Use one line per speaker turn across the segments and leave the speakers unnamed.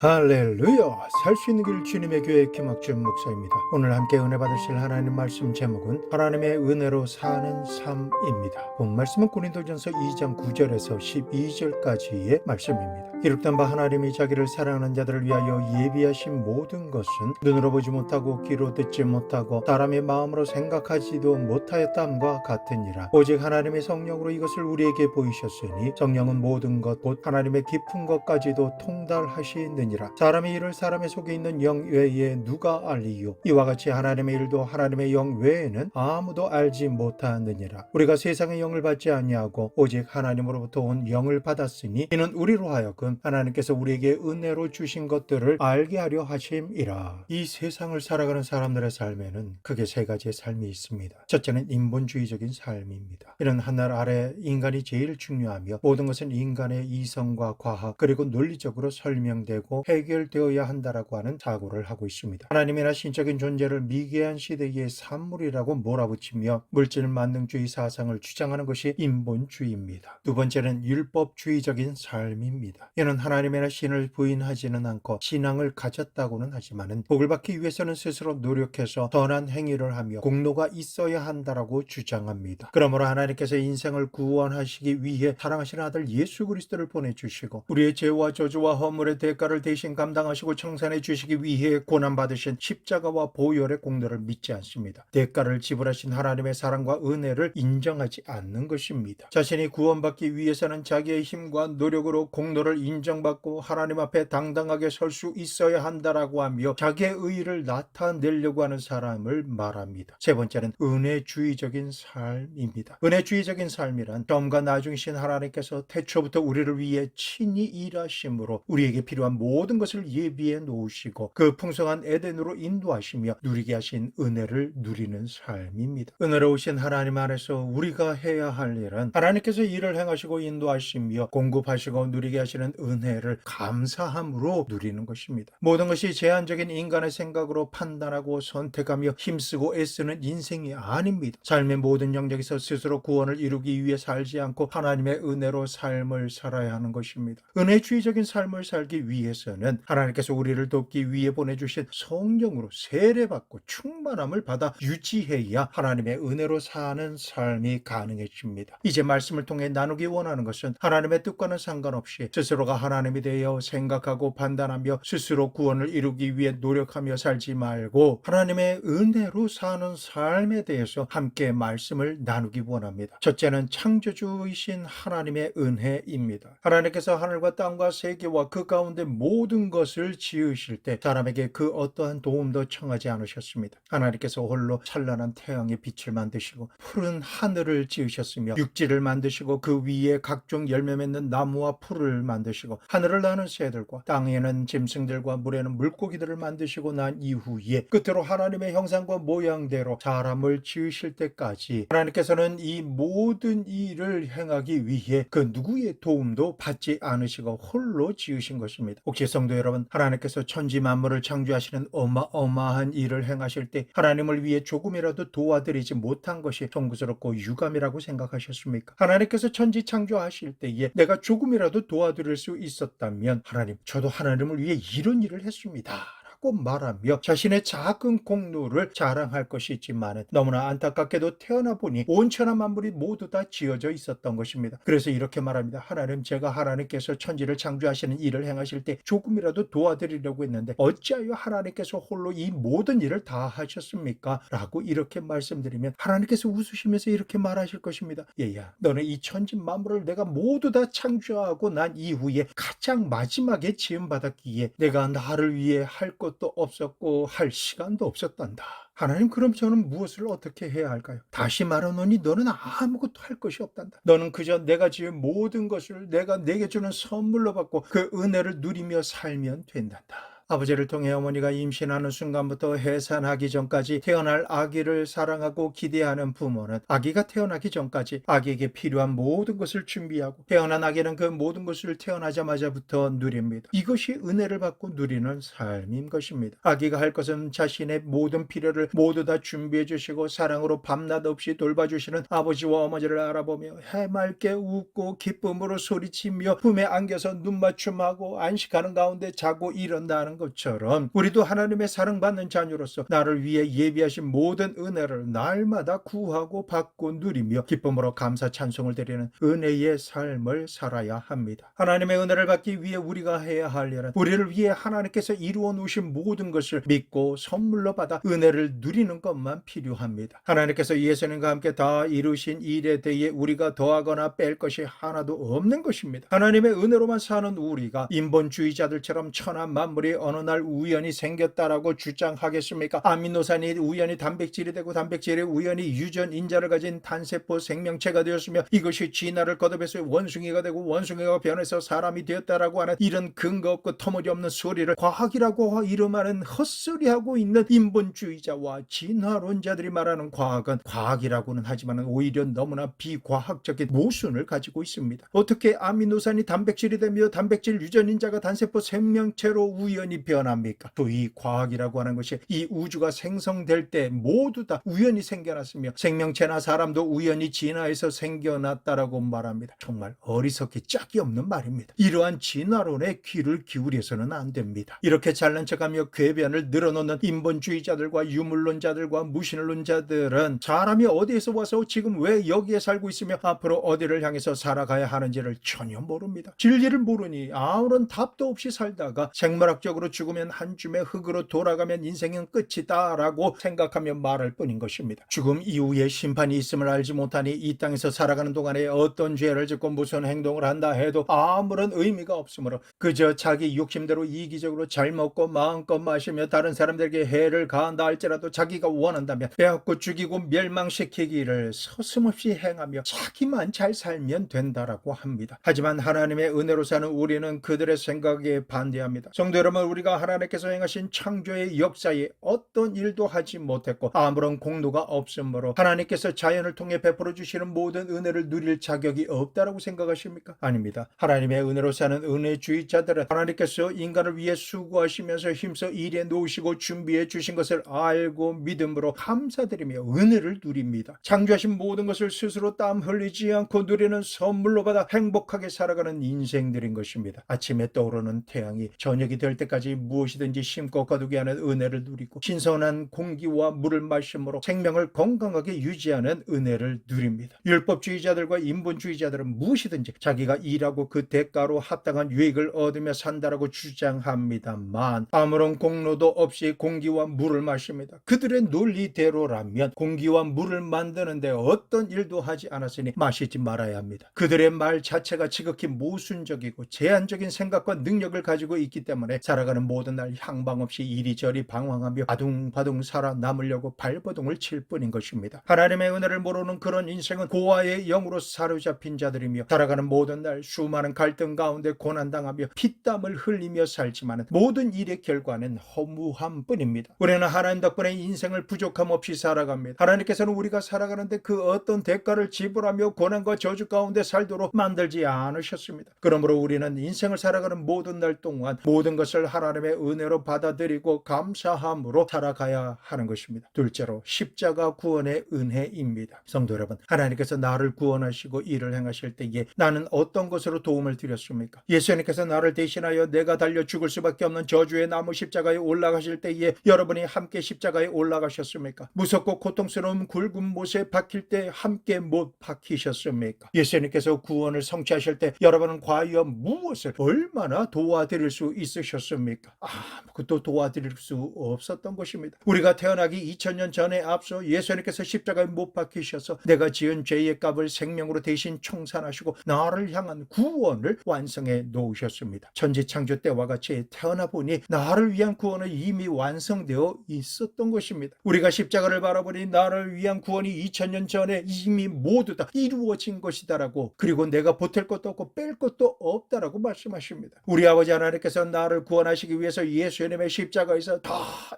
할렐루야! 살 수 있는 길 주님의 교회 김학준 목사입니다. 오늘 함께 은혜 받으실 하나님 말씀 제목은 하나님의 은혜로 사는 삶입니다. 본 말씀은 고린도전서 2장 9절에서 12절까지의 말씀입니다. 기록된 바 하나님이 자기를 사랑하는 자들을 위하여 예비하신 모든 것은 눈으로 보지 못하고 귀로 듣지 못하고 사람의 마음으로 생각하지도 못하였다함과 같으니라. 오직 하나님의 성령으로 이것을 우리에게 보이셨으니 성령은 모든 것 곧 하나님의 깊은 것까지도 통달하시느니라. 사람의 일을 사람의 속에 있는 영 외에 누가 알리요? 이와 같이 하나님의 일도 하나님의 영 외에는 아무도 알지 못하느니라. 우리가 세상의 영을 받지 아니하고 오직 하나님으로부터 온 영을 받았으니 이는 우리로 하여금 하나님께서 우리에게 은혜로 주신 것들을 알게 하려 하심이라. 이 세상을 살아가는 사람들의 삶에는 크게 세 가지의 삶이 있습니다. 첫째는 인본주의적인 삶입니다. 이는 하늘 아래 인간이 제일 중요하며 모든 것은 인간의 이성과 과학 그리고 논리적으로 설명되고 해결되어야 한다라고 하는 사고를 하고 있습니다. 하나님이나 신적인 존재를 미개한 시대의 산물이라고 몰아붙이며 물질 만능주의 사상을 주장하는 것이 인본주의입니다. 두 번째는 율법주의적인 삶입니다. 이는 하나님이나 신을 부인하지는 않고 신앙을 가졌다고는 하지만 복을 받기 위해서는 스스로 노력해서 선한 행위를 하며 공로가 있어야 한다라고 주장합니다. 그러므로 하나님께서 인생을 구원하시기 위해 사랑하시는 아들 예수 그리스도를 보내주시고 우리의 죄와 저주와 허물의 대가를 대신 감당하시고 청산해 주시기 위해 고난받으신 십자가와 보혈의 공로를 믿지 않습니다. 대가를 지불하신 하나님의 사랑과 은혜를 인정하지 않는 것입니다. 자신이 구원받기 위해서는 자기의 힘과 노력으로 공로를 인정받고 하나님 앞에 당당하게 설 수 있어야 한다라고 하며 자기의 의의를 나타내려고 하는 사람을 말합니다. 세 번째는 은혜주의적인 삶입니다. 은혜주의적인 삶이란 처음과 나중이신 하나님께서 태초부터 우리를 위해 친히 일하심으로 우리에게 필요한 모든 것을 예비해 놓으시고 그 풍성한 에덴으로 인도하시며 누리게 하신 은혜를 누리는 삶입니다. 은혜로우신 하나님 안에서 우리가 해야 할 일은 하나님께서 일을 행하시고 인도하시며 공급하시고 누리게 하시는 은혜를 감사함으로 누리는 것입니다. 모든 것이 제한적인 인간의 생각으로 판단하고 선택하며 힘쓰고 애쓰는 인생이 아닙니다. 삶의 모든 영역에서 스스로 구원을 이루기 위해 살지 않고 하나님의 은혜로 삶을 살아야 하는 것입니다. 은혜주의적인 삶을 살기 위해서는 하나님께서 우리를 돕기 위해 보내주신 성령으로 세례받고 충만함을 받아 유지해야 하나님의 은혜로 사는 삶이 가능해집니다. 이제 말씀을 통해 나누기 원하는 것은 하나님의 뜻과는 상관없이 스스로가 하나님이 되어 생각하고 판단하며 스스로 구원을 이루기 위해 노력하며 살지 말고 하나님의 은혜로 사는 삶에 대해서 함께 말씀을 나누기 원합니다. 첫째는 창조주이신 하나님의 은혜입니다. 하나님께서 하늘과 땅과 세계와 그 가운데 모든 것을 지으실 때 사람에게 그 어떠한 도움도 청하지 않으셨습니다. 하나님께서 홀로 찬란한 태양의 빛을 만드시고 푸른 하늘을 지으셨으며 육지를 만드시고 그 위에 각종 열매 맺는 나무와 풀을 만드시고 하늘을 나는 새들과 땅에는 짐승들과 물에는 물고기들을 만드시고 난 이후에 끝으로 하나님의 형상과 모양대로 사람을 지으실 때까지 하나님께서는 이 모든 일을 행하기 위해 그 누구의 도움도 받지 않으시고 홀로 지으신 것입니다. 혹시 성도 여러분, 하나님께서 천지 만물을 창조하시는 어마어마한 일을 행하실 때 하나님을 위해 조금이라도 도와드리지 못한 것이 송구스럽고 유감이라고 생각하셨습니까? 하나님께서 천지 창조하실 때에 내가 조금이라도 도와드릴 수 있었다면 하나님, 저도 하나님을 위해 이런 일을 했습니다 라고 말하며 자신의 작은 공로를 자랑할 것이 있지만 너무나 안타깝게도 태어나 보니 온 천하 만물이 모두 다 지어져 있었던 것입니다. 그래서 이렇게 말합니다. 하나님, 제가 하나님께서 천지를 창조하시는 일을 행하실 때 조금이라도 도와드리려고 했는데 어찌하여 하나님께서 홀로 이 모든 일을 다 하셨습니까? 라고 이렇게 말씀드리면 하나님께서 웃으시면서 이렇게 말하실 것입니다. 얘야, 너는 이 천지 만물을 내가 모두 다 창조하고 난 이후에 가장 마지막에 지음받았기에 내가 나를 위해 할 것도 없었고 할 시간도 없었단다. 하나님, 그럼 저는 무엇을 어떻게 해야 할까요? 다시 말하노니 너는 아무것도 할 것이 없단다. 너는 그저 내가 지은 모든 것을 내가 내게 주는 선물로 받고 그 은혜를 누리며 살면 된단다. 아버지를 통해 어머니가 임신하는 순간부터 해산하기 전까지 태어날 아기를 사랑하고 기대하는 부모는 아기가 태어나기 전까지 아기에게 필요한 모든 것을 준비하고 태어난 아기는 그 모든 것을 태어나자마자부터 누립니다. 이것이 은혜를 받고 누리는 삶인 것입니다. 아기가 할 것은 자신의 모든 필요를 모두 다 준비해 주시고 사랑으로 밤낮 없이 돌봐주시는 아버지와 어머니를 알아보며 해맑게 웃고 기쁨으로 소리치며 품에 안겨서 눈맞춤하고 안식하는 가운데 자고 일어나는 것처럼 우리도 하나님의 사랑받는 자녀로서 나를 위해 예비하신 모든 은혜를 날마다 구하고 받고 누리며 기쁨으로 감사 찬송을 드리는 은혜의 삶을 살아야 합니다. 하나님의 은혜를 받기 위해 우리가 해야 할 일은 우리를 위해 하나님께서 이루어 놓으신 모든 것을 믿고 선물로 받아 은혜를 누리는 것만 필요합니다. 하나님께서 예수님과 함께 다 이루신 일에 대해 우리가 더하거나 뺄 것이 하나도 없는 것입니다. 하나님의 은혜로만 사는 우리가 인본주의자들처럼 천한 만물이 어느 날 우연히 생겼다라고 주장하겠습니까? 아미노산이 우연히 단백질이 되고 단백질이 우연히 유전인자를 가진 단세포 생명체가 되었으며 이것이 진화를 거듭해서 원숭이가 되고 원숭이가 변해서 사람이 되었다라고 하는 이런 근거 없고 터무니없는 소리를 과학이라고 이름하는 헛소리하고 있는 인본주의자와 진화론자들이 말하는 과학은 과학이라고는 하지만 오히려 너무나 비과학적인 모순을 가지고 있습니다. 어떻게 아미노산이 단백질이 되며 단백질 유전인자가 단세포 생명체로 우연히 변합니까? 소위 과학이라고 하는 것이 이 우주가 생성될 때 모두 다 우연히 생겨났으며 생명체나 사람도 우연히 진화해서 생겨났다라고 말합니다. 정말 어리석기 짝이 없는 말입니다. 이러한 진화론에 귀를 기울여서는 안 됩니다. 이렇게 잘난 척하며 궤변을 늘어놓는 인본주의자들과 유물론자들과 무신론자들은 사람이 어디에서 와서 지금 왜 여기에 살고 있으며 앞으로 어디를 향해서 살아가야 하는지를 전혀 모릅니다. 진리를 모르니 아무런 답도 없이 살다가 생물학적으로 죽으면 한 줌의 흙으로 돌아가면 인생은 끝이다 라고 생각하며 말할 뿐인 것입니다. 죽음 이후에 심판이 있음을 알지 못하니 이 땅에서 살아가는 동안에 어떤 죄를 짓고 무슨 행동을 한다 해도 아무런 의미가 없으므로 그저 자기 욕심대로 이기적으로 잘 먹고 마음껏 마시며 다른 사람들에게 해를 가한다 할지라도 자기가 원한다면 빼앗고 죽이고 멸망시키기를 서슴없이 행하며 자기만 잘 살면 된다라고 합니다. 하지만 하나님의 은혜로 사는 우리는 그들의 생각에 반대합니다. 성도 여러분, 우리가 하나님께서 행하신 창조의 역사에 어떤 일도 하지 못했고 아무런 공로가 없으므로 하나님께서 자연을 통해 베풀어 주시는 모든 은혜를 누릴 자격이 없다라고 생각하십니까? 아닙니다. 하나님의 은혜로 사는 은혜주의자들은 하나님께서 인간을 위해 수고하시면서 힘써 일해 놓으시고 준비해 주신 것을 알고 믿음으로 감사드리며 은혜를 누립니다. 창조하신 모든 것을 스스로 땀 흘리지 않고 누리는 선물로 받아 행복하게 살아가는 인생들인 것입니다. 아침에 떠오르는 태양이 저녁이 될 때까지 무엇이든지 심고 거두게 하는 은혜를 누리고 신선한 공기와 물을 마심으로 생명을 건강하게 유지하는 은혜를 누립니다. 율법주의자들과 인본주의자들은 무엇이든지 자기가 일하고 그 대가로 합당한 유익을 얻으며 산다라고 주장합니다만 아무런 공로도 없이 공기와 물을 마십니다. 그들의 논리대로라면 공기와 물을 만드는데 어떤 일도 하지 않았으니 마시지 말아야 합니다. 그들의 말 자체가 지극히 모순적이고 제한적인 생각과 능력을 가지고 있기 때문에 살아가는 모든 날 향방 없이 이리저리 방황하며 바둥바둥 살아남으려고 발버둥을 칠 뿐인 것입니다. 하나님의 은혜를 모르는 그런 인생은 고아의 영으로 사로잡힌 자들이며 살아가는 모든 날 수많은 갈등 가운데 고난당하며 피땀을 흘리며 살지만 모든 일의 결과는 허무함 뿐입니다. 우리는 하나님 덕분에 인생을 부족함 없이 살아갑니다. 하나님께서는 우리가 살아가는데 그 어떤 대가를 지불하며 고난과 저주 가운데 살도록 만들지 않으셨습니다. 그러므로 우리는 인생을 살아가는 모든 날 동안 모든 것을 하나님의 은혜로 받아들이고 감사함으로 살아가야 하는 것입니다. 둘째로 십자가 구원의 은혜입니다. 성도 여러분, 하나님께서 나를 구원하시고 일을 행하실 때에 나는 어떤 것으로 도움을 드렸습니까? 예수님께서 나를 대신하여 내가 달려 죽을 수밖에 없는 저주의 나무 십자가에 올라가실 때에 여러분이 함께 십자가에 올라가셨습니까? 무섭고 고통스러운 굵은 못에 박힐 때 함께 못 박히셨습니까? 예수님께서 구원을 성취하실 때 여러분은 과연 무엇을 얼마나 도와드릴 수 있으셨습니까? 아무것도 도와드릴 수 없었던 것입니다. 우리가 태어나기 2000년 전에 앞서 예수님께서 십자가에 못 박히셔서 내가 지은 죄의 값을 생명으로 대신 청산하시고 나를 향한 구원을 완성해 놓으셨습니다. 천지창조 때와 같이 태어나 보니 나를 위한 구원은 이미 완성되어 있었던 것입니다. 우리가 십자가를 바라보니 나를 위한 구원이 2000년 전에 이미 모두 다 이루어진 것이다라고, 그리고 내가 보탤 것도 없고 뺄 것도 없다라고 말씀하십니다. 우리 아버지 하나님께서 나를 구원하시 구원하시기 위해서 예수님의 십자가에서 다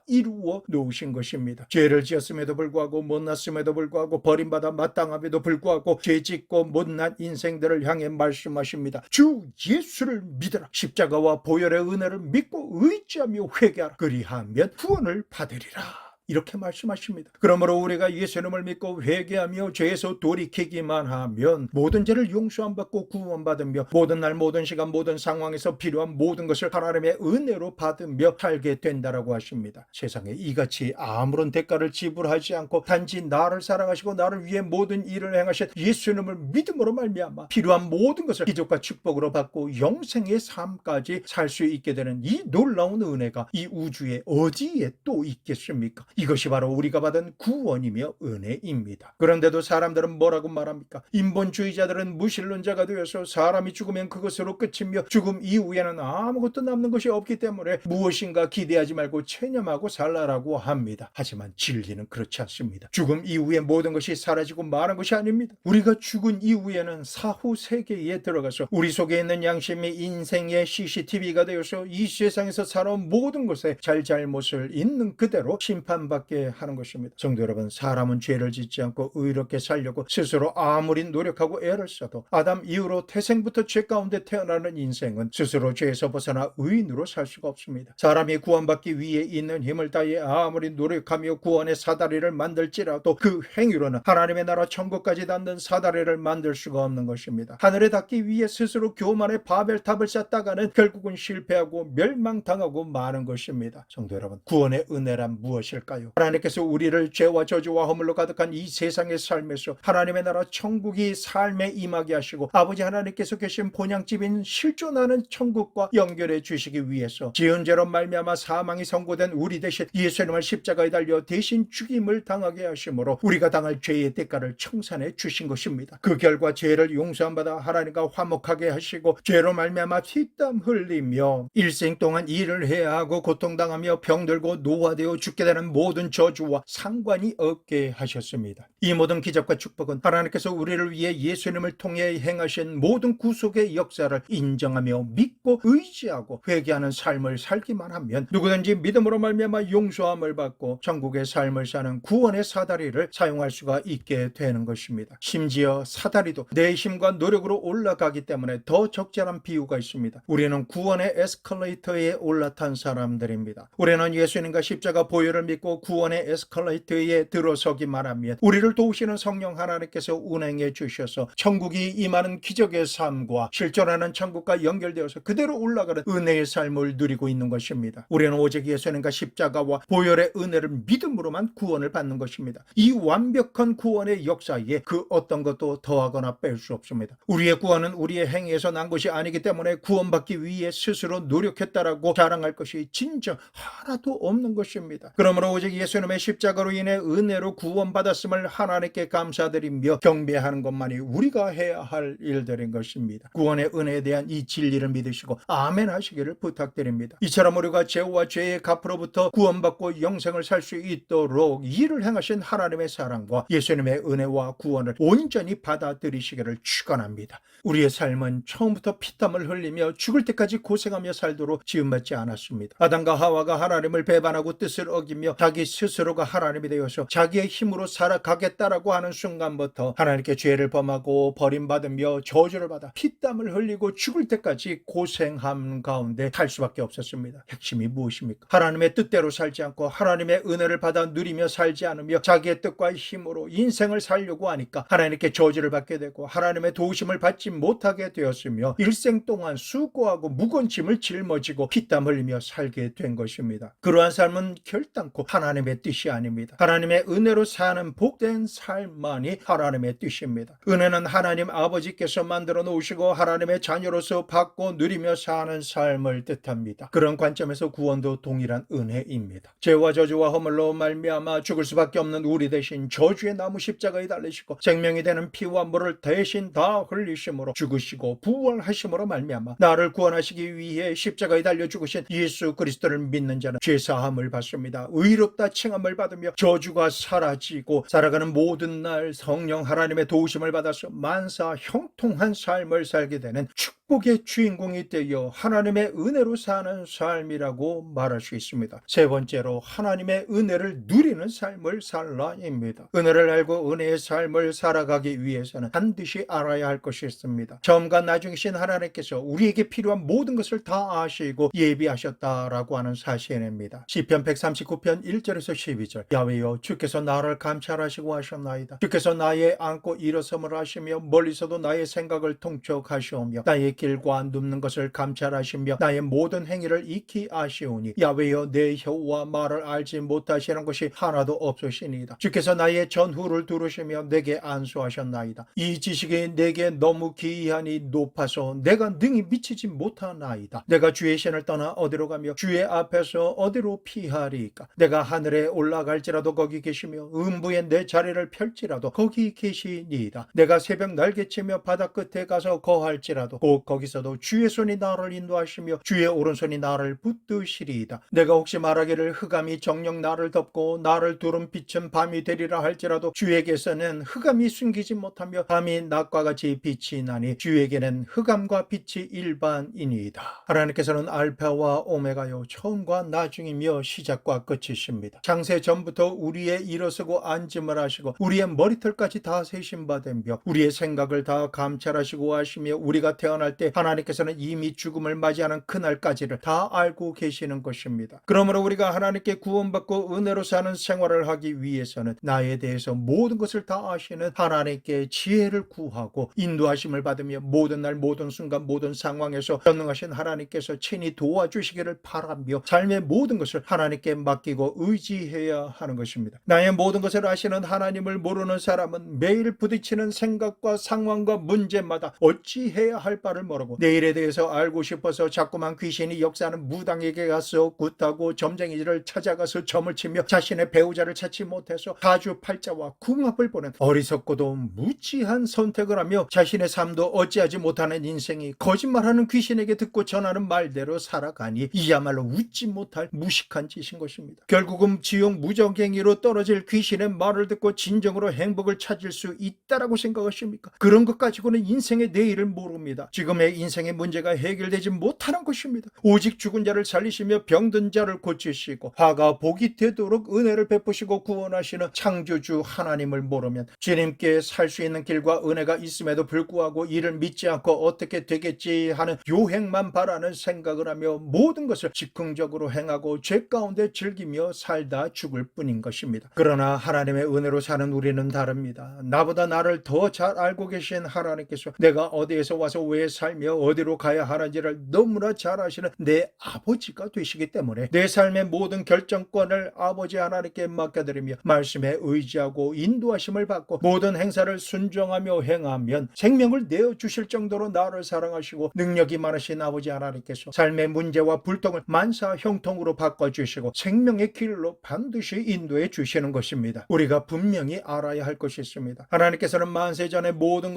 이루어 놓으신 것입니다. 죄를 지었음에도 불구하고, 못났음에도 불구하고, 버림받아 마땅함에도 불구하고 죄짓고 못난 인생들을 향해 말씀하십니다. 주 예수를 믿으라. 십자가와 보혈의 은혜를 믿고 의지하며 회개하라. 그리하면 구원을 받으리라. 이렇게 말씀하십니다. 그러므로 우리가 예수님을 믿고 회개하며 죄에서 돌이키기만 하면 모든 죄를 용서함 받고 구원받으며 모든 날 모든 시간 모든 상황에서 필요한 모든 것을 하나님의 은혜로 받으며 살게 된다라고 하십니다. 세상에 이같이 아무런 대가를 지불하지 않고 단지 나를 사랑하시고 나를 위해 모든 일을 행하신 예수님을 믿음으로 말미암아 필요한 모든 것을 기적과 축복으로 받고 영생의 삶까지 살 수 있게 되는 이 놀라운 은혜가 이 우주에 어디에 또 있겠습니까? 이것이 바로 우리가 받은 구원이며 은혜입니다. 그런데도 사람들은 뭐라고 말합니까? 인본주의자들은 무신론자가 되어서 사람이 죽으면 그것으로 끝이며 죽음 이후에는 아무것도 남는 것이 없기 때문에 무엇인가 기대하지 말고 체념하고 살라라고 합니다. 하지만 진리는 그렇지 않습니다. 죽음 이후에 모든 것이 사라지고 마는 것이 아닙니다. 우리가 죽은 이후에는 사후 세계에 들어가서 우리 속에 있는 양심이 인생의 CCTV가 되어서 이 세상에서 살아온 모든 것에 잘잘못을 있는 그대로 심판받게 하는 것입니다. 성도 여러분, 사람은 죄를 짓지 않고 의롭게 살려고 스스로 아무리 노력하고 애를 써도 아담 이후로 태생부터 죄 가운데 태어나는 인생은 스스로 죄에서 벗어나 의인으로 살 수가 없습니다. 사람이 구원받기 위해 있는 힘을 다해 아무리 노력하며 구원의 사다리를 만들지라도 그 행위로는 하나님의 나라 천국까지 닿는 사다리를 만들 수가 없는 것입니다. 하늘에 닿기 위해 스스로 교만의 바벨탑을 쌓다가는 결국은 실패하고 멸망당하고 마는 것입니다. 성도 여러분, 구원의 은혜란 무엇일까요? 하나님께서 우리를 죄와 저주와 허물로 가득한 이 세상의 삶에서 하나님의 나라 천국이 삶에 임하게 하시고 아버지 하나님께서 계신 본향집인 실존하는 천국과 연결해 주시기 위해서 지은 죄로 말미암아 사망이 선고된 우리 대신 예수님을 십자가에 달려 대신 죽임을 당하게 하심으로 우리가 당할 죄의 대가를 청산해 주신 것입니다. 그 결과 죄를 용서함 받아 하나님과 화목하게 하시고 죄로 말미암아 피땀 흘리며 일생 동안 일을 해야 하고 고통당하며 병들고 노화되어 죽게 되는 모든 저주와 상관이 없게 하셨습니다. 이 모든 기적과 축복은 하나님께서 우리를 위해 예수님을 통해 행하신 모든 구속의 역사를 인정하며 믿고 의지하고 회개하는 삶을 살기만 하면 누구든지 믿음으로 말미암아 용서함을 받고 천국의 삶을 사는 구원의 사다리를 사용할 수가 있게 되는 것입니다. 심지어 사다리도 내 힘과 노력으로 올라가기 때문에 더 적절한 비유가 있습니다. 우리는 구원의 에스컬레이터에 올라탄 사람들입니다. 우리는 예수님과 십자가 보혈을 믿고 구원의 에스컬레이터에 들어서기만 하면 우리를 도우시는 성령 하나님께서 운행해 주셔서 천국이 임하는 기적의 삶과 실존하는 천국과 연결되어서 그대로 올라가는 은혜의 삶을 누리고 있는 것입니다. 우리는 오직 예수님과 십자가와 보혈의 은혜를 믿음으로만 구원을 받는 것입니다. 이 완벽한 구원의 역사에 그 어떤 것도 더하거나 뺄 수 없습니다. 우리의 구원은 우리의 행위에서 난 것이 아니기 때문에 구원받기 위해 스스로 노력했다라고 자랑할 것이 진정 하나도 없는 것입니다. 그러므로 오직 예수님의 십자가로 인해 은혜로 구원받았음을 하나님께 감사드리며 경배하는 것만이 우리가 해야 할 일들인 것입니다. 구원의 은혜에 대한 이 진리를 믿으시고 아멘 하시기를 부탁드립니다. 이처럼 우리가 죄와 죄의 값으로부터 구원받고 영생을 살 수 있도록 일을 행하신 하나님의 사랑과 예수님의 은혜와 구원을 온전히 받아들이시기를 축원합니다. 우리의 삶은 처음부터 피땀을 흘리며 죽을 때까지 고생하며 살도록 지음받지 않았습니다. 아담과 하와가 하나님을 배반하고 뜻을 어기며 자기 스스로가 하나님이 되어서 자기의 힘으로 살아가겠다라고 하는 순간부터 하나님께 죄를 범하고 버림받으며 저주를 받아 피땀을 흘리고 죽을 때까지 고생함 가운데 살 수밖에 없었습니다. 핵심이 무엇입니까? 하나님의 뜻대로 살지 않고 하나님의 은혜를 받아 누리며 살지 않으며 자기의 뜻과 힘으로 인생을 살려고 하니까 하나님께 저주를 받게 되고 하나님의 도우심을 받지 못하게 되었으며 일생 동안 수고하고 무거운 짐을 짊어지고 피땀 흘리며 살게 된 것입니다. 그러한 삶은 결단코 하나님의 뜻이 아닙니다. 하나님의 은혜로 사는 복된 삶만이 하나님의 뜻입니다. 은혜는 하나님 아버지께서 만들어 놓으시고 하나님의 자녀로서 받고 누리며 사는 삶을 뜻합니다. 그런 관점에서 구원도 동일한 은혜입니다. 죄와 저주와 허물로 말미암아 죽을 수밖에 없는 우리 대신 저주의 나무 십자가에 달리시고 생명이 되는 피와 물을 대신 다 흘리심으로 죽으시고 부활하심으로 말미암아 나를 구원하시기 위해 십자가에 달려 죽으신 예수 그리스도를 믿는 자는 죄사함을 받습니다. 의롭다 칭함을 받으며 저주가 사라지고 살아가는 모든 날 성령 하나님의 도우심을 받아서 만사 형통한 삶을 살게 되는 축복의 주인공이 되어 하나님의 은혜로 사는 삶이라고 말할 수 있습니다. 세 번째로 하나님의 은혜를 누리는 삶을 살라입니다. 은혜를 알고 은혜의 삶을 살아가기 위해서는 반드시 알아야 할 것이 있습니다. 처음과 나중이신 하나님께서 우리에게 필요한 모든 것을 다 아시고 예비하셨다라고 하는 사실입니다. 시편 139편 1절에서 12절 야훼여 주께서 나를 감찰하시고 하셨나이다. 주께서 나의 앉고 일어섬을 하시며 멀리서도 나의 생각을 통촉하시오며 나의 길과 눕는 것을 감찰하시며 나의 모든 행위를 익히 아시오니 야훼여 내 혀와 말을 알지 못하시는 것이 하나도 없으시니이다. 주께서 나의 전후를 두르시며 내게 안수하셨나이다. 이 지식이 내게 너무 기이하니 높아서 내가 능히 미치지 못하나이다. 내가 주의 신을 떠나 어디로 가며 주의 앞에서 어디로 피하리이까. 내가 하늘에 올라갈지라도 거기 계시며 음부에 내 자리를 펼지라도 거기 계시니이다. 내가 새벽 날개치며 바다 끝에 가서 거할지라도 곧 거기서도 주의 손이 나를 인도하시며 주의 오른손이 나를 붙드시리이다. 내가 혹시 말하기를 흑암이 정녕 나를 덮고 나를 두른 빛은 밤이 되리라 할지라도 주에게서는 흑암이 숨기지 못하며 밤이 낮과 같이 빛이 나니 주에게는 흑암과 빛이 일반이니이다. 하나님께서는 알파와 오메가요 처음과 나중이며 시작과 끝이십니다. 창세 전부터 우리의 일어서고 앉음을 하시고 우리의 머리털까지 다 세신 바 되며 우리의 생각을 다 감찰하시고 하시며 우리가 태어날 때 하나님께서는 이미 죽음을 맞이하는 그날까지를 다 알고 계시는 것입니다. 그러므로 우리가 하나님께 구원받고 은혜로 사는 생활을 하기 위해서는 나에 대해서 모든 것을 다 아시는 하나님께 지혜를 구하고 인도하심을 받으며 모든 날 모든 순간 모든 상황에서 전능하신 하나님께서 친히 도와주시기를 바라며 삶의 모든 것을 하나님께 맡기고 의지해야 하는 것입니다. 나의 모든 것을 아시는 하나님을 모르는 사람은 매일 부딪히는 생각과 상황과 문제마다 어찌해야 할 바를 모르고 내일에 대해서 알고 싶어서 자꾸만 귀신이 역사하는 무당에게 가서 굿하고 점쟁이를 찾아가서 점을 치며 자신의 배우자를 찾지 못해서 사주팔자와 궁합을 보는 어리석고도 무지한 선택을 하며 자신의 삶도 어찌하지 못하는 인생이 거짓말하는 귀신에게 듣고 전하는 말대로 살아가니 이야말로 웃지 못할 무식한 짓인 것입니다. 결국은 지옥 무적행이로 떨어질 귀신의 말을 듣고 진정으로 행복을 찾을 수 있다라고 생각하십니까? 그런 것 가지고는 인생의 내일을 모릅니다. 지금의 인생의 문제가 해결되지 못하는 것입니다. 오직 죽은 자를 살리시며 병든 자를 고치시고 화가 복이 되도록 은혜를 베푸시고 구원하시는 창조주 하나님을 모르면 주님께 살 수 있는 길과 은혜가 있음에도 불구하고 이를 믿지 않고 어떻게 되겠지 하는 요행만 바라는 생각을 하며 모든 것을 즉흥적으로 행하고 죄 가운데 즐기며 살다 죽을 뿐인 것입니다. 그러나 하나님의 은혜로 사는 우리는 다릅니다. 나보다 나를 더 잘 알고 계신 하나님께서 내가 어디에서 와서 왜 살며 어디로 가야 하는지를 너무나 잘 아시는 내 아버지가 되시기 때문에 내 삶의 모든 결정권을 아버지 하나님께 맡겨드리며 말씀에 의지하고 인도하심을 받고 모든 행사를 순종하며 행하면 생명을 내어주실 정도로 나를 사랑하시고 능력이 많으신 아버지 하나님께서 삶의 문제와 불통을 만사 형통으로 바꿔주시고 생명의 길로 반드시 인도해 주시는 것입니다. 우리가 분명히 알아야 할 것이 있습니다. 하나님께서는 만세전에 모든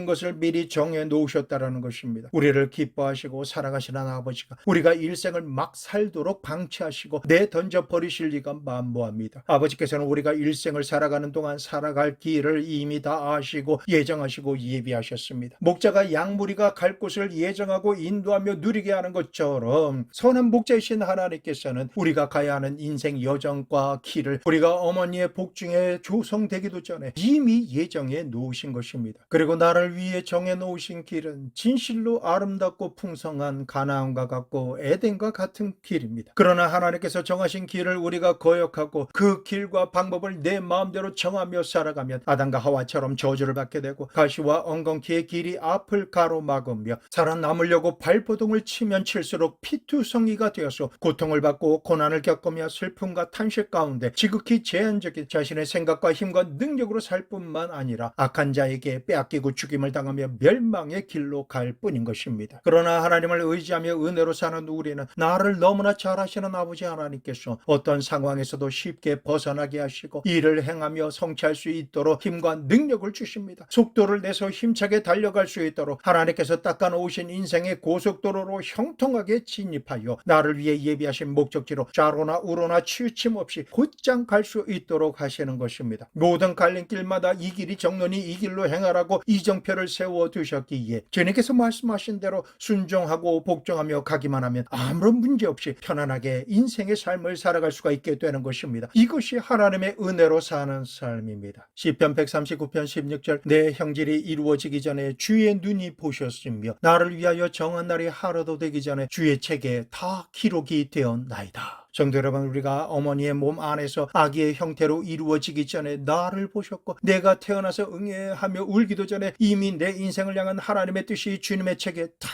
것을 미리 정해 놓으셨다라는 것입니다. 우리를 기뻐하시고 사랑하시는 아버지가 우리가 일생을 막 살도록 방치하시고 내던져 버리실 리가 만무합니다. 아버지께서는 우리가 일생을 살아가는 동안 살아갈 길을 이미 다 아시고 예정하시고 예비하셨습니다. 목자가 양무리가 갈 곳을 예정하고 인도하며 누리게 하는 것처럼 선한 목자이신 하나님께서는 우리가 가야 하는 인생 여정과 길을 우리가 어머니의 복중에 조성되기도 전에 이미 예정해 놓으신 것입니다. 그리고 나를 위해 정해 놓으신 길은 진실로 아름답고 풍성한 가나안과 같고 에덴과 같은 길입니다. 그러나 하나님께서 정하신 길을 우리가 거역하고 그 길과 방법을 내 마음대로 정하며 살아가면 아담과 하와처럼 저주를 받게 되고 가시와 엉겅퀴의 길이 앞을 가로막으며 살아남으려고 발버둥을 치면 칠수록 피투성이가 되어서 고통을 받고 고난을 겪으며 슬픔과 탄식 가운데 지극히 제한적인 자신의 생각과 힘과 능력으로 살 뿐만 아니라 악한 자에게 빼앗기고 죽임을 당하며 멸망의 길로 갈 뿐인 것입니다. 그러나 하나님을 의지하며 은혜로 사는 우리는 나를 너무나 잘 아시는 아버지 하나님께서 어떤 상황에서도 쉽게 벗어나게 하시고 일을 행하며 성취할 수 있도록 힘과 능력을 주십니다. 속도를 내서 힘차게 달려갈 수 있도록 하나님께서 닦아놓으신 인생의 고속도로로 형통하게 진입하여 나를 위해 예비하신 목적지로 좌로나 우로나 치우침 없이 곧장 갈 수 있도록 하시는 것입니다. 모든 갈림길마다 이 길이 정론이 이 길로 행하라고 이정표를 세워 두셨기에 주님께서 말씀하신 대로 순종하고 복종하며 가기만 하면 아무런 문제 없이 편안하게 인생의 삶을 살아갈 수가 있게 되는 것입니다. 이것이 하나님의 은혜로 사는 삶입니다. 시편 139편 16절 내 형질이 이루어지기 전에 주의 눈이 보셨으며 나를 위하여 정한 날이 하루도 되기 전에 주의 책에 다 기록이 되었나이다. 성도 여러분, 우리가 어머니의 몸 안에서 아기의 형태로 이루어지기 전에 나를 보셨고 내가 태어나서 응애하며 울기도 전에 이미 내 인생을 향한 하나님의 뜻이 주님의 책에 다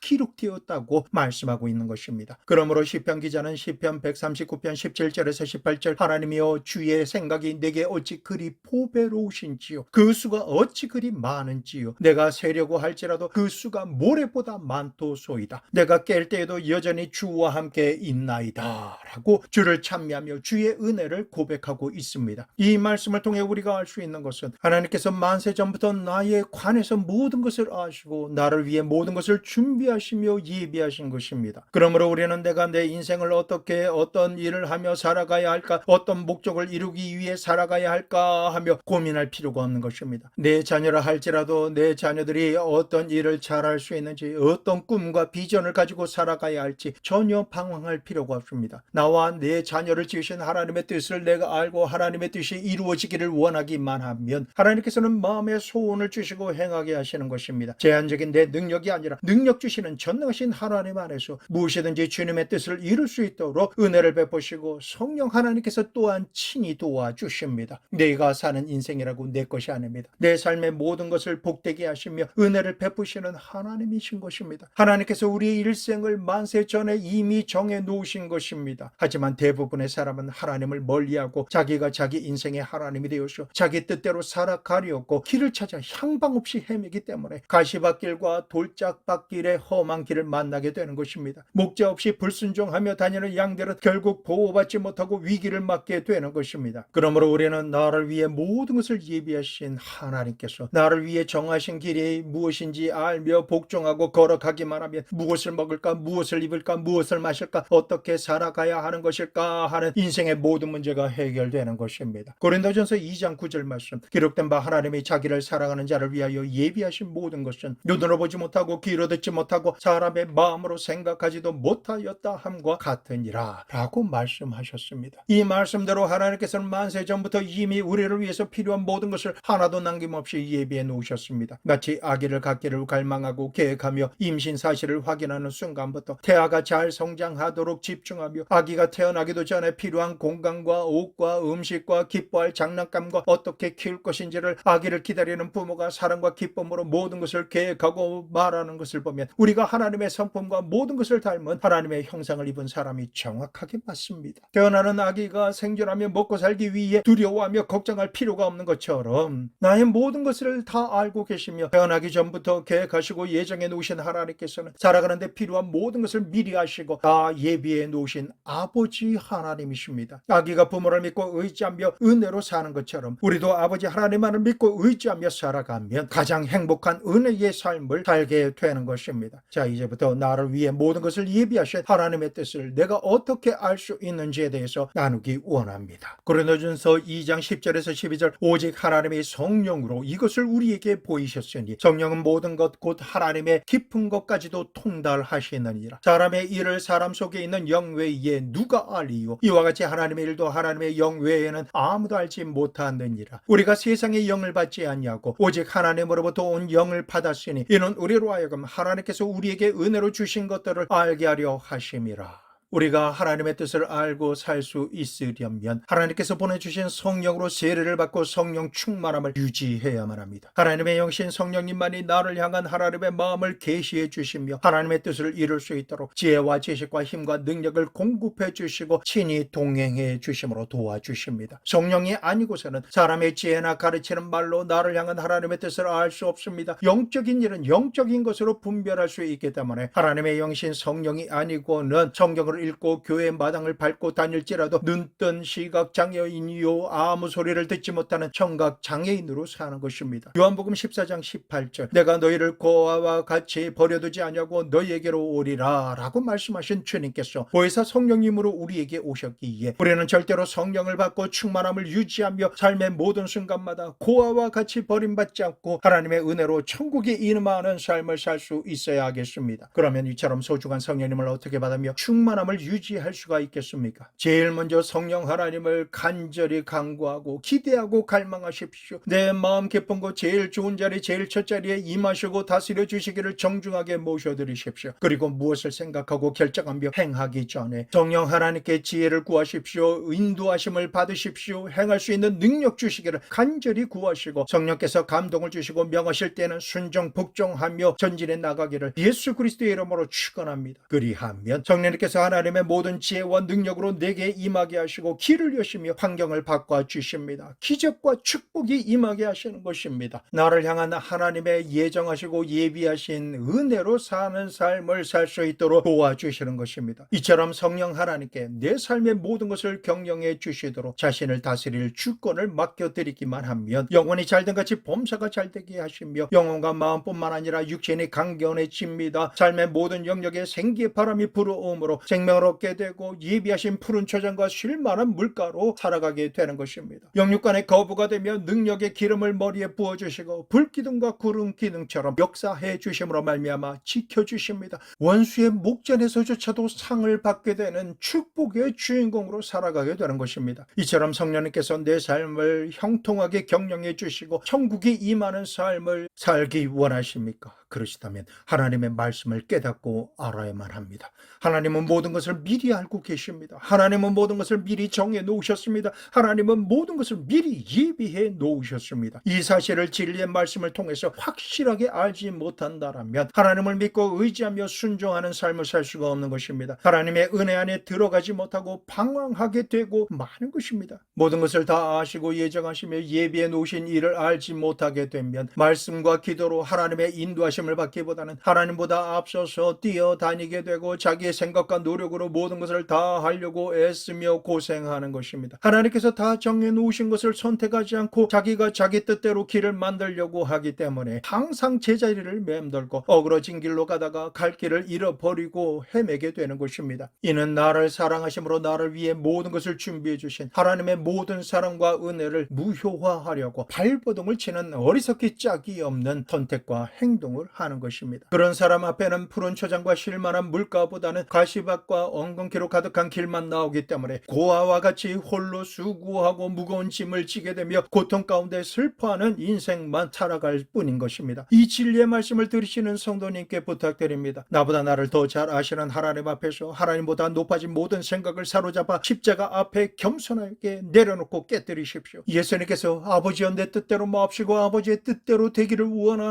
기록되었다고 말씀하고 있는 것입니다. 그러므로 시편 기자는 시편 139편 17절에서 18절 하나님이여 주의 생각이 내게 어찌 그리 보배로우신지요 그 수가 어찌 그리 많은지요 내가 세려고 할지라도 그 수가 모래보다 많도소이다. 내가 깰 때에도 여전히 주와 함께 있나이다 라고 주를 찬미하며 주의 은혜를 고백하고 있습니다. 이 말씀을 통해 우리가 알 수 있는 것은 하나님께서 만세 전부터 나에 관해서 모든 것을 아시고 나를 위해 모든 것을 준비하시며 예비하신 것입니다. 그러므로 우리는 내가 내 인생을 어떻게 어떤 일을 하며 살아가야 할까 어떤 목적을 이루기 위해 살아가야 할까 하며 고민할 필요가 없는 것입니다. 내 자녀라 할지라도 내 자녀들이 어떤 일을 잘할 수 있는지 어떤 꿈과 비전을 가지고 살아가야 할지 전혀 방황할 필요가 없습니다. 나와 내 자녀를 지으신 하나님의 뜻을 내가 알고 하나님의 뜻이 이루어지기를 원하기만 하면 하나님께서는 마음의 소원을 주시고 행하게 하시는 것입니다. 제한적인 내 능력이 아니라 능력 주시는 전능하신 하나님 안에서 무엇이든지 주님의 뜻을 이룰 수 있도록 은혜를 베푸시고 성령 하나님께서 또한 친히 도와주십니다. 내가 사는 인생이라고 내 것이 아닙니다. 내 삶의 모든 것을 복되게 하시며 은혜를 베푸시는 하나님이신 것입니다. 하나님께서 우리의 일생을 만세 전에 이미 정해 놓으신 것입니다. 하지만 대부분의 사람은 하나님을 멀리하고 자기가 자기 인생의 하나님이 되어서 자기 뜻대로 살아가려고 길을 찾아 향방 없이 헤매기 때문에 가시밭길과 돌짝밭길의 험한 길을 만나게 되는 것입니다. 목자 없이 불순종하며 다니는 양들은 결국 보호받지 못하고 위기를 맞게 되는 것입니다. 그러므로 우리는 나를 위해 모든 것을 예비하신 하나님께서 나를 위해 정하신 길이 무엇인지 알며 복종하고 걸어가기만 하면 무엇을 먹을까 무엇을 입을까 무엇을 마실까 어떻게 살아가야 하는 것일까 하는 인생의 모든 문제가 해결되는 것입니다. 고린도전서 2장 9절 말씀 기록된 바 하나님이 자기를 사랑하는 자를 위하여 예비하신 모든 것은 눈으로 보지 못하고 귀로 듣지 못하고 사람의 마음으로 생각하지도 못하였다 함과 같으니라 라고 말씀하셨습니다. 이 말씀대로 하나님께서는 만세 전부터 이미 우리를 위해서 필요한 모든 것을 하나도 남김없이 예비해 놓으셨습니다. 마치 아기를 갖기를 갈망하고 계획하며 임신 사실을 확인하는 순간부터 태아가 잘 성장하도록 집중하며 아기가 태어나기도 전에 필요한 공간과 옷과 음식과 기뻐할 장난감과 어떻게 키울 것인지를 아기를 기다리는 부모가 사랑과 기쁨으로 모든 것을 계획하고 말하는 것을 보면 우리가 하나님의 성품과 모든 것을 닮은 하나님의 형상을 입은 사람이 정확하게 맞습니다. 태어나는 아기가 생존하며 먹고 살기 위해 두려워하며 걱정할 필요가 없는 것처럼 나의 모든 것을 다 알고 계시며 태어나기 전부터 계획하시고 예정해 놓으신 하나님께서는 살아가는데 필요한 모든 것을 미리 아시고 다 예비해 놓으신 아버지 하나님이십니다. 아기가 부모를 믿고 의지하며 은혜로 사는 것처럼 우리도 아버지 하나님만을 믿고 의지하며 살아가면 가장 행복한 은혜의 삶을 살게 되는 것입니다. 자, 이제부터 나를 위해 모든 것을 예비하신 하나님의 뜻을 내가 어떻게 알 수 있는지에 대해서 나누기 원합니다. 고린도전서 2장 10절에서 12절 오직 하나님의 성령으로 이것을 우리에게 보이셨으니 성령은 모든 것 곧 하나님의 깊은 것까지도 통달하시느니라. 사람의 일을 사람 속에 있는 영 외에 누가 알리요? 이와 같이 하나님의 일도 하나님의 영 외에는 아무도 알지 못하느니라. 우리가 세상의 영을 받지 아니하고 오직 하나님으로부터 온 영을 받았으니 이는 우리로 하여금 하나님께서 우리에게 은혜로 주신 것들을 알게 하려 하심이라. 우리가 하나님의 뜻을 알고 살 수 있으려면 하나님께서 보내주신 성령으로 세례를 받고 성령 충만함을 유지해야만 합니다. 하나님의 영신 성령님만이 나를 향한 하나님의 마음을 계시해 주시며 하나님의 뜻을 이룰 수 있도록 지혜와 지식과 힘과 능력을 공급해 주시고 친히 동행해 주심으로 도와주십니다. 성령이 아니고서는 사람의 지혜나 가르치는 말로 나를 향한 하나님의 뜻을 알 수 없습니다. 영적인 일은 영적인 것으로 분별할 수 있기 때문에 하나님의 영신 성령이 아니고는 성경을 성경을 읽고 교회 마당을 밟고 다닐지라도 눈뜬 시각장애인이요 아무 소리를 듣지 못하는 청각장애인으로 사는 것입니다. 요한복음 14장 18절 내가 너희를 고아와 같이 버려두지 아니하고 너희에게로 오리라 라고 말씀하신 주님께서 보혜사 성령님으로 우리에게 오셨기에 우리는 절대로 성령을 받고 충만함을 유지하며 삶의 모든 순간마다 고아와 같이 버림받지 않고 하나님의 은혜로 천국에 임하는 삶을 살 수 있어야 하겠습니다. 그러면 이처럼 소중한 성령님을 어떻게 받으며 충만함을 유지할 수가 있겠습니까? 제일 먼저 성령 하나님을 간절히 간구하고 기대하고 갈망하십시오. 내 마음 깊은 곳 제일 좋은 자리 제일 첫 자리에 임하시고 다스려 주시기를 정중하게 모셔드리십시오. 그리고 무엇을 생각하고 결정하며 행하기 전에 성령 하나님께 지혜를 구하십시오. 인도하심을 받으십시오. 행할 수 있는 능력 주시기를 간절히 구하시고 성령께서 감동을 주시고 명하실 때는 순종 복종하며 전진해 나가기를 예수 그리스도의 이름으로 축원합니다. 그리하면 성령님께서 하나님의 모든 지혜와 능력으로 내게 임하게 하시고 길을 여시며 환경을 바꿔 주십니다. 기적과 축복이 임하게 하시는 것입니다. 나를 향한 하나님의 예정하시고 예비하신 은혜로 사는 삶을 살 수 있도록 도와주시는 것입니다. 이처럼 성령 하나님께 내 삶의 모든 것을 경영해 주시도록 자신을 다스릴 주권을 맡겨드리기만 하면 영혼이 잘된 같이 범사가 잘되게 하시며 영혼과 마음뿐만 아니라 육신이 강건해집니다. 삶의 모든 영역에 생기의 바람이 불어오므로 생명을 얻게 되고 예비하신 푸른 초장과 쉴만한 물가로 살아가게 되는 것입니다. 영육간의 거부가 되며 능력의 기름을 머리에 부어주시고 불기둥과 구름 기둥처럼 역사해 주심으로 말미암아 지켜주십니다. 원수의 목전에서조차도 상을 받게 되는 축복의 주인공으로 살아가게 되는 것입니다. 이처럼 성령님께서 내 삶을 형통하게 경영해 주시고 천국이 임하는 삶을 살기 원하십니까? 그러시다면 하나님의 말씀을 깨닫고 알아야만 합니다. 하나님은 모든 것을 미리 알고 계십니다. 하나님은 모든 것을 미리 정해 놓으셨습니다. 하나님은 모든 것을 미리 예비해 놓으셨습니다. 이 사실을 진리의 말씀을 통해서 확실하게 알지 못한다면 하나님을 믿고 의지하며 순종하는 삶을 살 수가 없는 것입니다. 하나님의 은혜 안에 들어가지 못하고 방황하게 되고 마는 것입니다. 모든 것을 다 아시고 예정하시며 예비해 놓으신 일을 알지 못하게 되면 말씀과 기도로 하나님의 인도하심을 받기보다는 하나님보다 앞서서 뛰어다니게 되고 자기의 생각과 노력으로 모든 것을 다 하려고 애쓰며 고생하는 것입니다. 하나님께서 다 정해 놓으신 것을 선택하지 않고 자기가 자기 뜻대로 길을 만들려고 하기 때문에 항상 제자리를 맴돌고 어그러진 길로 가다가 갈 길을 잃어버리고 헤매게 되는 것입니다. 이는 나를 사랑하심으로 나를 위해 모든 것을 준비해 주신 하나님의 모든 사랑과 은혜를 무효화하려고 발버둥을 치는 어리석기 짝이 없는 선택과 행동을 하는 것입니다. 그런 사람 앞에는 푸른 초장과 쉴만한 물가보다는 가시밭과 엉겅퀴로 가득한 길만 나오기 때문에 고아와 같이 홀로 수고하고 무거운 짐을 지게 되며 고통 가운데 슬퍼하는 인생만 살아갈 뿐인 것입니다. 이 진리의 말씀을 들으시는 성도님께 부탁드립니다. 나보다 나를 더 잘 아시는 하나님 앞에서 하나님보다 높아진 모든 생각을 사로잡아 십자가 앞에 겸손하게 내려놓고 깨뜨리십시오. 예수님께서 아버지여 내 뜻대로 마옵시고 아버지의 뜻대로 되기를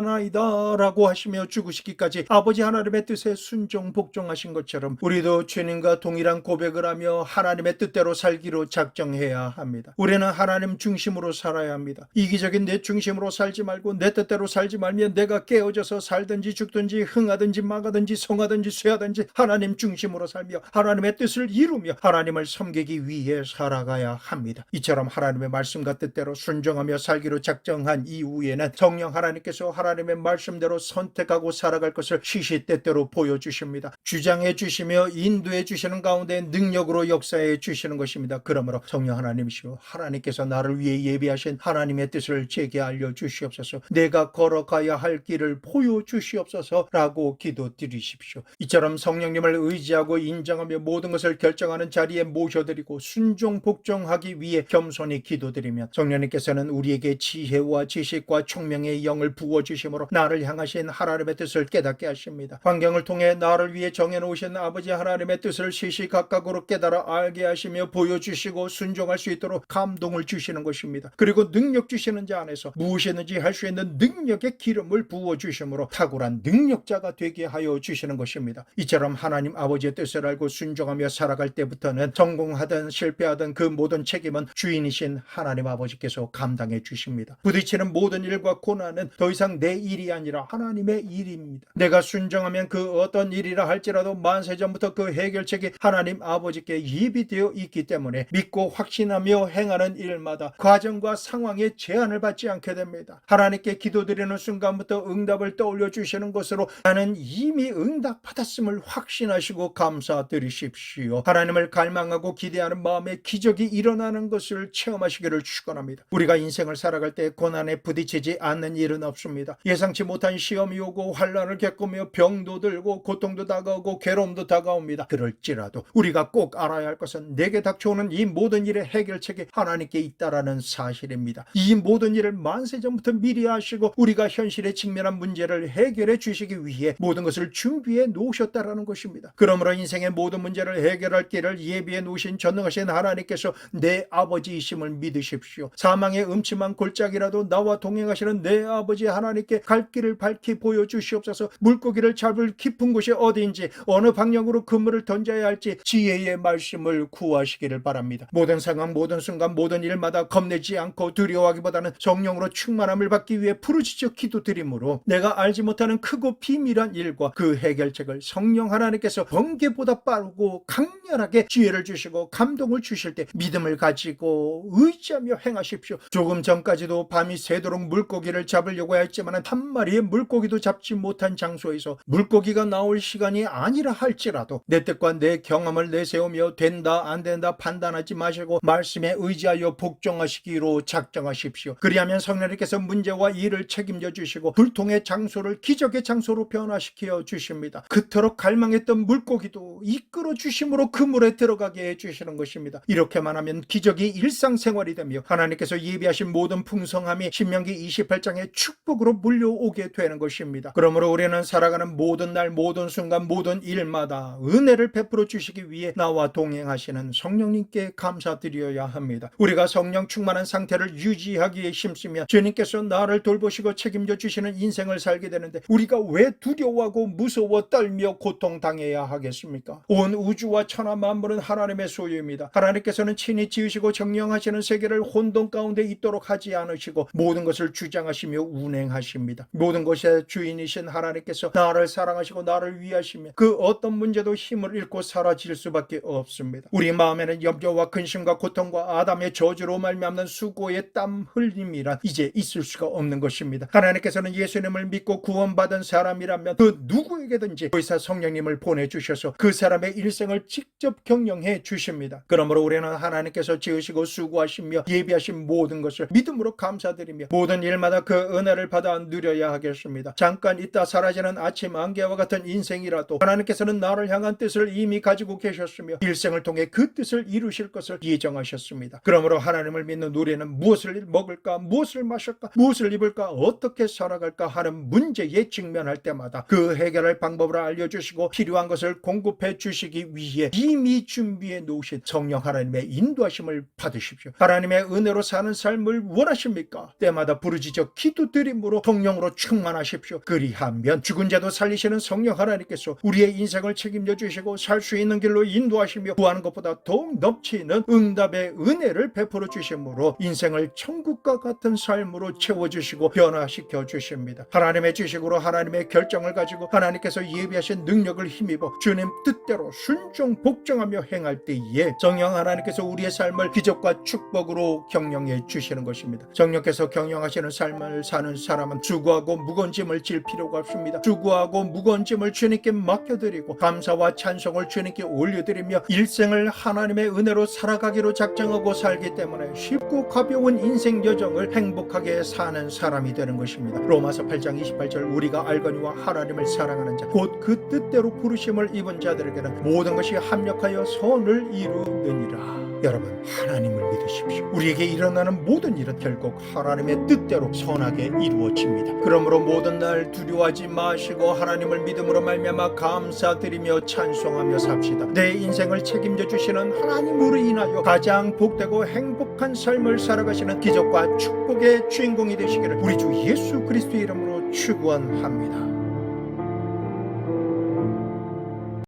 원하나이다 라고 하시며 죽으시기까지 아버지 하나님의 뜻에 순종 복종하신 것처럼 우리도 주님과 동일한 고백을 하며 하나님의 뜻대로 살기로 작정해야 합니다. 우리는 하나님 중심으로 살아야 합니다. 이기적인 내 중심으로 살지 말고 내 뜻대로 살지 말면 내가 깨어져서 살든지 죽든지 흥하든지 망하든지 성하든지 쇠하든지 하나님 중심으로 살며 하나님의 뜻을 이루며 하나님을 섬기기 위해 살아가야 합니다. 이처럼 하나님의 말씀과 뜻대로 순종하며 살기로 작정한 이후에는 성령 하나님께서 하나님의 말씀대로 선택하고 살아갈 것을 시시때때로 보여주십니다. 주장해 주시며 인도해 주시는 가운데 능력으로 역사해 주시는 것입니다. 그러므로 성령 하나님이시오 하나님께서 나를 위해 예비하신 하나님의 뜻을 제게 알려주시옵소서. 내가 걸어가야 할 길을 보여주시옵소서 라고 기도드리십시오. 이처럼 성령님을 의지하고 인정하며 모든 것을 결정하는 자리에 모셔드리고 순종 복종하기 위해 겸손히 기도드리면 성령님께서는 우리에게 지혜와 지식과 총명의 영을 부어주심으로 나를 향하신 하나님의 뜻을 깨닫게 하십니다. 환경을 통해 나를 위해 정해놓으신 아버지 하나님의 뜻을 시시각각으로 깨달아 알게 하시며 보여주시고 순종할 수 있도록 감동을 주시는 것입니다. 그리고 능력 주시는 자 안에서 무엇이든지 할 수 있는 능력의 기름을 부어주심으로 탁월한 능력자가 되게 하여 주시는 것입니다. 이처럼 하나님 아버지의 뜻을 알고 순종하며 살아갈 때부터는 성공하든 실패하든 그 모든 책임은 주인이신 하나님 아버지께서 감당해 주십니다. 부딪히는 모든 일과 고난은 더 이상 내 일이 아니라 하나님 하나님의 일입니다. 내가 순종하면 그 어떤 일이라 할지라도 만세전부터 그 해결책이 하나님 아버지께 예비되어 있기 때문에 믿고 확신하며 행하는 일마다 과정과 상황에 제한을 받지 않게 됩니다. 하나님께 기도드리는 순간부터 응답을 떠올려 주시는 것으로 나는 이미 응답받았음을 확신하시고 감사드리십시오. 하나님을 갈망하고 기대하는 마음에 기적이 일어나는 것을 체험하시기를 축원합니다. 우리가 인생을 살아갈 때 고난에 부딪히지 않는 일은 없습니다. 예상치 못한 시험이 오고 환난을 겪으며 병도 들고 고통도 다가오고 괴로움도 다가옵니다. 그럴지라도 우리가 꼭 알아야 할 것은 내게 닥쳐오는 이 모든 일의 해결책이 하나님께 있다라는 사실입니다. 이 모든 일을 만세전부터 미리 아시고 우리가 현실에 직면한 문제를 해결해 주시기 위해 모든 것을 준비해 놓으셨다라는 것입니다. 그러므로 인생의 모든 문제를 해결할 길을 예비해 놓으신 전능하신 하나님께서 내 아버지이심을 믿으십시오. 사망의 음침한 골짜기라도 나와 동행하시는 내 아버지 하나님께 갈 길을 밝히 보여주시옵소서. 물고기를 잡을 깊은 곳이 어디인지 어느 방향으로 그물을 던져야 할지 지혜의 말씀을 구하시기를 바랍니다. 모든 상황, 모든 순간, 모든 일마다 겁내지 않고 두려워하기보다는 성령으로 충만함을 받기 위해 부르짖어 기도드림으로 내가 알지 못하는 크고 비밀한 일과 그 해결책을 성령 하나님께서 번개보다 빠르고 강렬하게 지혜를 주시고 감동을 주실 때 믿음을 가지고 의지하며 행하십시오. 조금 전까지도 밤이 새도록 물고기를 잡으려고 했지만 한 마리의 물고기도 잡지 못한 장소에서 물고기가 나올 시간이 아니라 할지라도 내 뜻과 내 경험을 내세우며 된다 안 된다 판단하지 마시고 말씀에 의지하여 복종하시기로 작정하십시오. 그리하면 성령님께서 문제와 일을 책임져 주시고 불통의 장소를 기적의 장소로 변화시켜 주십니다. 그토록 갈망했던 물고기도 이끌어 주심으로 그물에 들어가게 해주시는 것입니다. 이렇게만 하면 기적이 일상생활이 되며 하나님께서 예비하신 모든 풍성함이 신명기 28장의 축복으로 물려오게 되는 것입니다. 그러므로 우리는 살아가는 모든 날, 모든 순간, 모든 일마다 은혜를 베풀어 주시기 위해 나와 동행하시는 성령님께 감사드려야 합니다. 우리가 성령 충만한 상태를 유지하기에 힘쓰며 주님께서 나를 돌보시고 책임져 주시는 인생을 살게 되는데 우리가 왜 두려워하고 무서워 떨며 고통당해야 하겠습니까? 온 우주와 천하 만물은 하나님의 소유입니다. 하나님께서는 친히 지으시고 정령하시는 세계를 혼돈 가운데 있도록 하지 않으시고 모든 것을 주장하시며 운행하십니다. 모든 것의 주인이신 하나님께서 나를 사랑하시고 나를 위하시며 그 어떤 문제도 힘을 잃고 사라질 수밖에 없습니다. 우리 마음에는 염려와 근심과 고통과 아담의 저주로 말미암는 수고의 땀 흘림이란 이제 있을 수가 없는 것입니다. 하나님께서는 예수님을 믿고 구원받은 사람이라면 그 누구에게든지 의사 성령님을 보내주셔서 그 사람의 일생을 직접 경영해 주십니다. 그러므로 우리는 하나님께서 지으시고 수고하시며 예비하신 모든 것을 믿음으로 감사드리며 모든 일마다 그 은혜를 받아 누려야 하겠습니다. 잠깐 있다 사라지는 아침 안개와 같은 인생이라도 하나님께서는 나를 향한 뜻을 이미 가지고 계셨으며 일생을 통해 그 뜻을 이루실 것을 예정하셨습니다. 그러므로 하나님을 믿는 우리는 무엇을 먹을까, 무엇을 마실까, 무엇을 입을까, 어떻게 살아갈까 하는 문제에 직면할 때마다 그 해결할 방법을 알려주시고 필요한 것을 공급해 주시기 위해 이미 준비해 놓으신 성령 하나님의 인도하심을 받으십시오. 하나님의 은혜로 사는 삶을 원하십니까? 때마다 부르짖어 기도드림으로 성령으로 충만하십시오. 그리하면 죽은 자도 살리시는 성령 하나님께서 우리의 인생을 책임져 주시고 살 수 있는 길로 인도하시며 구하는 것보다 더욱 넘치는 응답의 은혜를 베풀어 주심으로 인생을 천국과 같은 삶으로 채워주시고 변화시켜 주십니다. 하나님의 지식으로 하나님의 결정을 가지고 하나님께서 예비하신 능력을 힘입어 주님 뜻대로 순종 복종하며 행할 때에 성령 하나님께서 우리의 삶을 기적과 축복으로 경영해 주시는 것입니다. 성령께서 경영하시는 삶을 사는 사람은 수고하고 무거운 짐을 질 필요가 없습니다. 수고하고 무거운 짐을 주님께 맡겨드리고 감사와 찬송을 주님께 올려드리며 일생을 하나님의 은혜로 살아가기로 작정하고 살기 때문에 쉽고 가벼운 인생 여정을 행복하게 사는 사람이 되는 것입니다. 로마서 8장 28절 우리가 알거니와 하나님을 사랑하는 자 곧 그 뜻대로 부르심을 입은 자들에게는 모든 것이 합력하여 선을 이루느니라. 여러분, 하나님을 믿으십시오. 우리에게 일어나는 모든 일은 결국 하나님의 뜻대로 선하게 이루어집니다. 그러므로 모든 날 두려워하지 마시고 하나님을 믿음으로 말미암아 감사드리며 찬송하며 삽시다. 내 인생을 책임져 주시는 하나님으로 인하여 가장 복되고 행복한 삶을 살아가시는 기적과 축복의 주인공이 되시기를 우리 주 예수 그리스도의 이름으로 축원합니다.